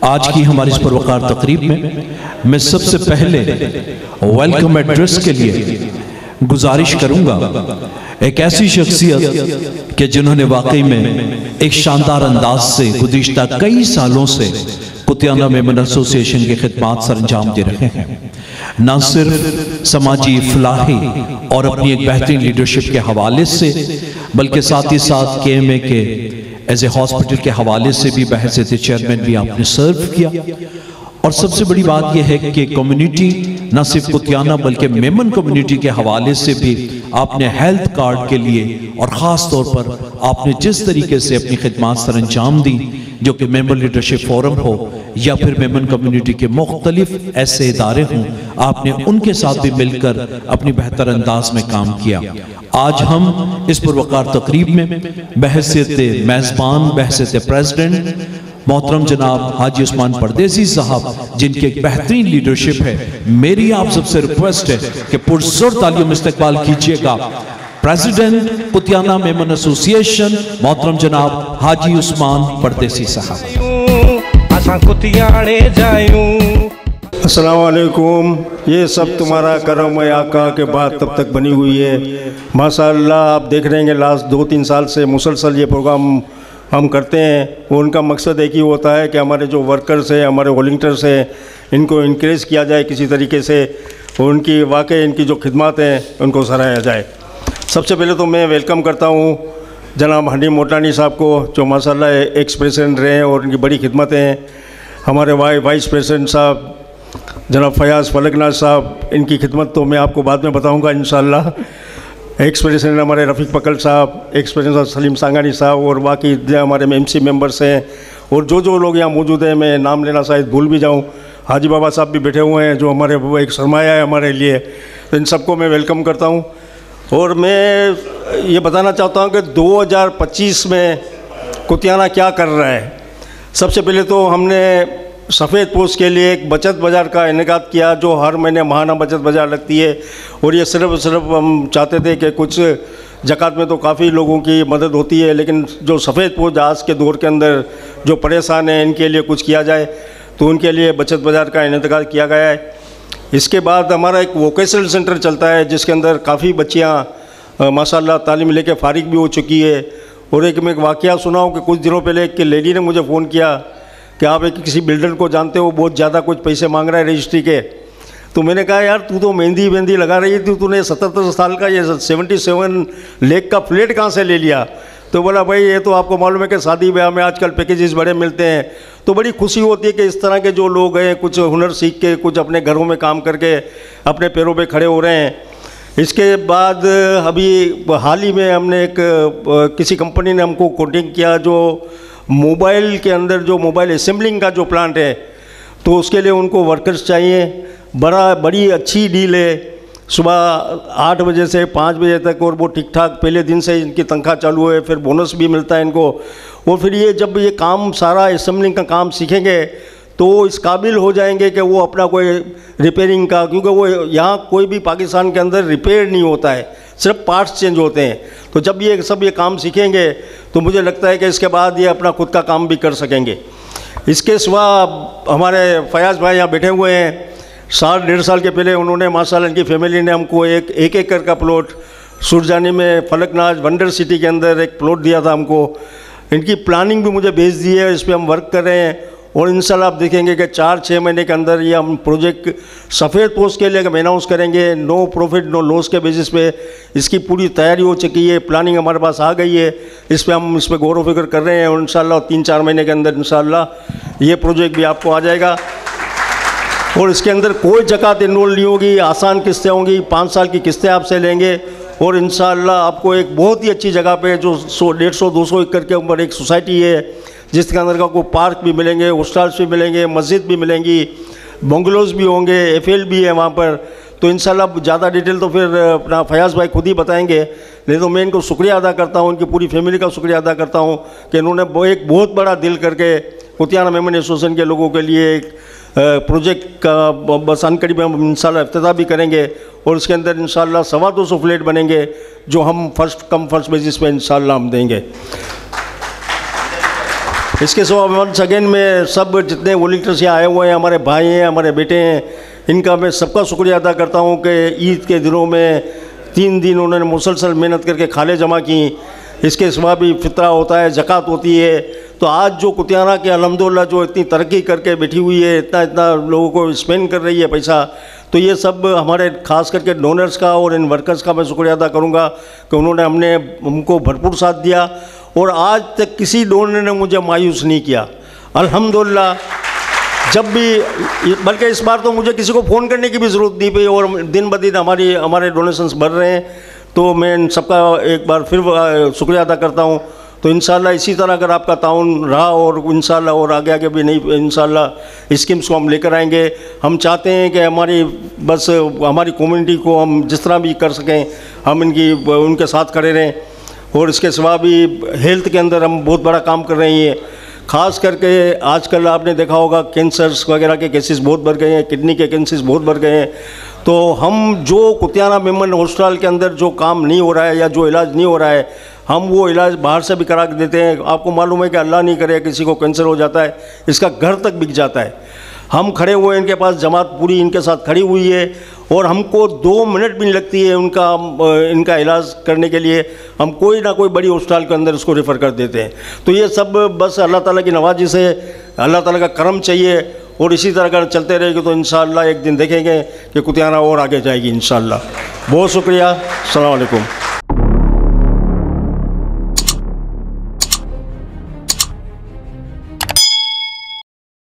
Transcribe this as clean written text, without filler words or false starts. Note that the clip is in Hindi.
आज की हमारी इस परवकार तकरीब में मैं सबसे पहले वेलकम एड्रेस के लिए गुजारिश करूंगा एक ऐसी शख्सियत कि जिन्होंने वाकई में एक शानदार अंदाज से गुज़िश्ता कई सालों से कुतियाना मेमन एसोसिएशन की खिदमत सर अंजाम दे रहे हैं। न सिर्फ समाजी फलाही और अपनी एक बेहतरीन लीडरशिप के हवाले से, बल्कि साथ ही साथ KMA के एज ए हॉस्पिटल के हवाले से भी बहैसियत चेयरमैन भी आपने सर्व किया। और सबसे बड़ी बात यह है कि कम्युनिटी न सिर्फ कुतियाना बल्कि मेमन कम्युनिटी के हवाले से भी आपने हेल्थ कार्ड के लिए और ख़ास तौर पर आपने जिस तरीके से अपनी खिदमत सर अंजाम दी, जो कि मेमन लीडरशिप फोरम हो या फिर मेमन कम्युनिटी के मुख्तलिफ ऐसे इदारे हों, आपने उनके साथ भी मिलकर अपनी बेहतर अंदाज में काम किया। आज हम इस पुरवकार तकरीब में बहैसियत मेज़बान, बहैसियत प्रेसिडेंट मोहतरम जनाब हाजी उस्मान परदेसी साहब, जिनकी एक बेहतरीन लीडरशिप है, मेरी आप सबसे रिक्वेस्ट है कि पुरज़ोर तालियों में इस्तकबाल कीजिएगा प्रेसिडेंट कुतियाना मेमन एसोसिएशन मोहतरम जनाब हाजी उस्मान परदेसी साहब। अस्सलाम वालेकुम। ये सब तुम्हारा करम है आका के बाद तब तक बनी हुई है। माशाअल्लाह आप देख रहे हैं लास्ट 2-3 साल से मुसलसल ये प्रोग्राम हम करते हैं। वो उनका मकसद एक ही होता है कि हमारे जो वर्कर्स हैं, हमारे वॉलंटियर्स हैं, इनको इनक्रेज किया जाए किसी तरीके से, और उनकी वाकई इनकी जो खिदमत हैं उनको सराहा जाए। सबसे पहले तो मैं वेलकम करता हूँ जनाब हनी मोटानी साहब को, जो माशाल्लाह एक्स प्रेसिडेंट रहे हैं और उनकी बड़ी खिदमतें हैं। हमारे वाइस प्रेसिडेंट साहब जनाब फयाज़ फलकनाज साहब, इनकी खिदमत तो मैं आपको बाद में बताऊँगा इंशाअल्लाह। एक्स प्रेसिडेंट हमारे रफ़ीक पकल साहब, एक्स प्रेसिडेंट सलीम सांगानी साहब, और बाकी हमारे MC मेंबर्स हैं, और जो लोग यहाँ मौजूद हैं, मैं नाम लेना शायद भूल भी जाऊँ। हाजी बाबा साहब भी बैठे हुए हैं जो हमारे एक सरमाया है हमारे लिए, तो इन सबको मैं वेलकम करता हूँ। और मैं ये बताना चाहता हूँ कि 2025 में कुतियाना क्या कर रहा है। सबसे पहले तो हमने सफ़ेद पोस्ट के लिए एक बचत बाज़ार का इनेकाद किया, जो हर महीने महाना बचत बाज़ार लगती है, और ये सिर्फ हम चाहते थे कि कुछ ज़कात में तो काफ़ी लोगों की मदद होती है, लेकिन जो सफ़ेद पोस्ट आज के दौर के अंदर जो परेशान हैं इनके लिए कुछ किया जाए, तो उनके लिए बचत बाज़ार का इनेकाद किया गया है। इसके बाद हमारा एक वोकेशनल सेंटर चलता है जिसके अंदर काफ़ी बच्चियाँ माशाल्लाह तालीम लेके फ़ारिग भी हो चुकी है। और एक मैं वाक़या सुना हूँ कि कुछ दिनों पहले एक लेडी ने मुझे फ़ोन किया कि आप एक किसी बिल्डर को जानते हो, बहुत ज़्यादा कुछ पैसे मांग रहा है रजिस्ट्री के। तो मैंने कहा यार तू तो मेहंदी लगा रही थी, तूने 77 साल का ये 77 लाख का फ्लैट कहाँ से ले लिया? तो बोला भाई ये तो आपको मालूम है कि शादी ब्याह में आजकल पैकेजेस बड़े मिलते हैं। तो बड़ी खुशी होती है कि इस तरह के जो लोग हैं कुछ हुनर सीख के कुछ अपने घरों में काम करके अपने पैरों पे खड़े हो रहे हैं। इसके बाद अभी हाल ही में हमने एक किसी कंपनी ने हमको कोटिंग किया, जो मोबाइल के अंदर जो मोबाइल असेंबलिंग का जो प्लांट है, तो उसके लिए उनको वर्कर्स चाहिए। बड़ी अच्छी डील है, सुबह 8 बजे से 5 बजे तक, और वो ठीक ठाक पहले दिन से इनकी तनख्वाह चालू है, फिर बोनस भी मिलता है इनको। और फिर ये जब ये काम सारा असेंबलिंग का काम सीखेंगे तो इस काबिल हो जाएंगे कि वो अपना कोई रिपेयरिंग का, क्योंकि वो यहाँ कोई भी पाकिस्तान के अंदर रिपेयर नहीं होता है, सिर्फ पार्ट्स चेंज होते हैं। तो जब ये सब ये काम सीखेंगे तो मुझे लगता है कि इसके बाद ये अपना खुद का काम भी कर सकेंगे। इसके सिवा हमारे फयाज़ भाई यहाँ बैठे हुए हैं। 1.5 साल के पहले उन्होंने माशाल्लाह इनकी फैमिली ने हमको एक एकड़ का प्लॉट सुरजानी में फलकनाज वंडर सिटी के अंदर एक प्लॉट दिया था हमको। इनकी प्लानिंग भी मुझे भेज दी है, इस पर हम वर्क कर रहे हैं, और इंशाल्लाह आप देखेंगे कि 4-6 महीने के अंदर ये हम प्रोजेक्ट सफ़ेद पोस्ट के लिए अनाउंस करेंगे। नो प्रॉफिट नो लॉस के बेसिस पे इसकी पूरी तैयारी हो चुकी है, प्लानिंग हमारे पास आ गई है, इस पर हम इस पर गौर व फिक्र कर रहे हैं, और इंशाल्लाह 3-4 महीने के अंदर इंशाल्लाह ये प्रोजेक्ट भी आपको आ जाएगा। और इसके अंदर कोई ज़कात इन्वॉल्व नहीं होगी, आसान किस्तें होंगी, 5 साल की किस्तें आपसे लेंगे, और इंशाल्लाह आपको एक बहुत ही अच्छी जगह पे जो 150-200 एकड़ के ऊपर एक सोसाइटी है, जिसके अंदर का कोई पार्क भी मिलेंगे, हॉस्टल्स भी मिलेंगे, मस्जिद भी मिलेंगी, बंगलोज भी होंगे, FL भी है वहाँ पर। तो इंशाल्लाह ज़्यादा डिटेल तो फिर अपना फयाज़ भाई खुद ही बताएंगे, नहीं तो मैं इनको शुक्रिया अदा करता हूँ, उनकी पूरी फैमिली का शुक्रिया अदा करता हूँ कि इन्होंने एक बहुत बड़ा दिल करके कुतियाना मेमन एसोसिएशन के लोगों के लिए एक प्रोजेक्ट का बस अनकरीब हम इंशाल्लाह इफ्तिताह भी करेंगे, और इसके अंदर इंशाल्लाह 250 फ्लैट बनेंगे, जो हम फर्स्ट बेसिस पे इंशाल्लाह हम देंगे। इसके सिवा वंस अगेन में सब जितने वॉलंटियर्स यहाँ आए हुए हैं, हमारे भाई हैं, हमारे बेटे हैं, इनका मैं सबका शुक्रिया अदा करता हूँ कि ईद के दिनों में 3 दिन उन्होंने मुसलसल मेहनत करके खाले जमा की। इसके सिवा भी फितरा होता है, ज़कात होती है। तो आज जो कुतियाना के अल्हम्दुलिल्लाह जो इतनी तरक्की करके बैठी हुई है, इतना लोगों को स्पेंड कर रही है पैसा, तो ये सब हमारे ख़ास करके डोनर्स का और इन वर्कर्स का मैं शुक्रिया अदा करूँगा कि उन्होंने हमको भरपूर साथ दिया और आज तक किसी डोनर ने मुझे मायूस नहीं किया अल्हम्दुलिल्लाह। जब भी, बल्कि इस बार तो मुझे किसी को फ़ोन करने की भी ज़रूरत नहीं पड़ी और दिन ब दिन हमारे डोनेशंस बढ़ रहे हैं। तो मैं इन सबका एक बार फिर शुक्रिया अदा करता हूँ। तो इंशाल्लाह इसी तरह अगर आपका ताउन रहा और इंशाल्लाह और आगे आगे भी नहीं, इंशाल्लाह स्कीम्स को हम लेकर आएंगे। हम चाहते हैं कि हमारी कम्युनिटी को हम जिस तरह भी कर सकें हम उनके साथ खड़े रहें। और इसके सिवा भी हेल्थ के अंदर हम बहुत बड़ा काम कर रहे हैं। ख़ास करके आजकल आपने देखा होगा कैंसर्स वगैरह के केसेस बहुत बढ़ गए हैं, किडनी के केसेस बहुत बढ़ गए हैं। तो हम जो कुतियाना मेमन हॉस्पिटल के अंदर जो काम नहीं हो रहा है या जो इलाज नहीं हो रहा है, हम वो इलाज बाहर से भी करा के देते हैं। आपको मालूम है कि अल्लाह नहीं करे किसी को कैंसर हो जाता है, इसका घर तक बिक जाता है। हम खड़े हुए हैं, इनके पास जमात पूरी इनके साथ खड़ी हुई है और हमको 2 मिनट भी नहीं लगती है इनका इलाज करने के लिए। हम कोई ना कोई बड़ी हॉस्पिटल के अंदर इसको रेफ़र कर देते हैं। तो ये सब बस अल्लाह ताला की नवाजी से, अल्लाह ताला का करम चाहिए और इसी तरह अगर चलते रहेगी तो इंशाअल्लाह एक दिन देखेंगे कि कुतियाना और आगे जाएगी इंशाअल्लाह। बहुत शुक्रिया। अस्सलाम वालेकुम।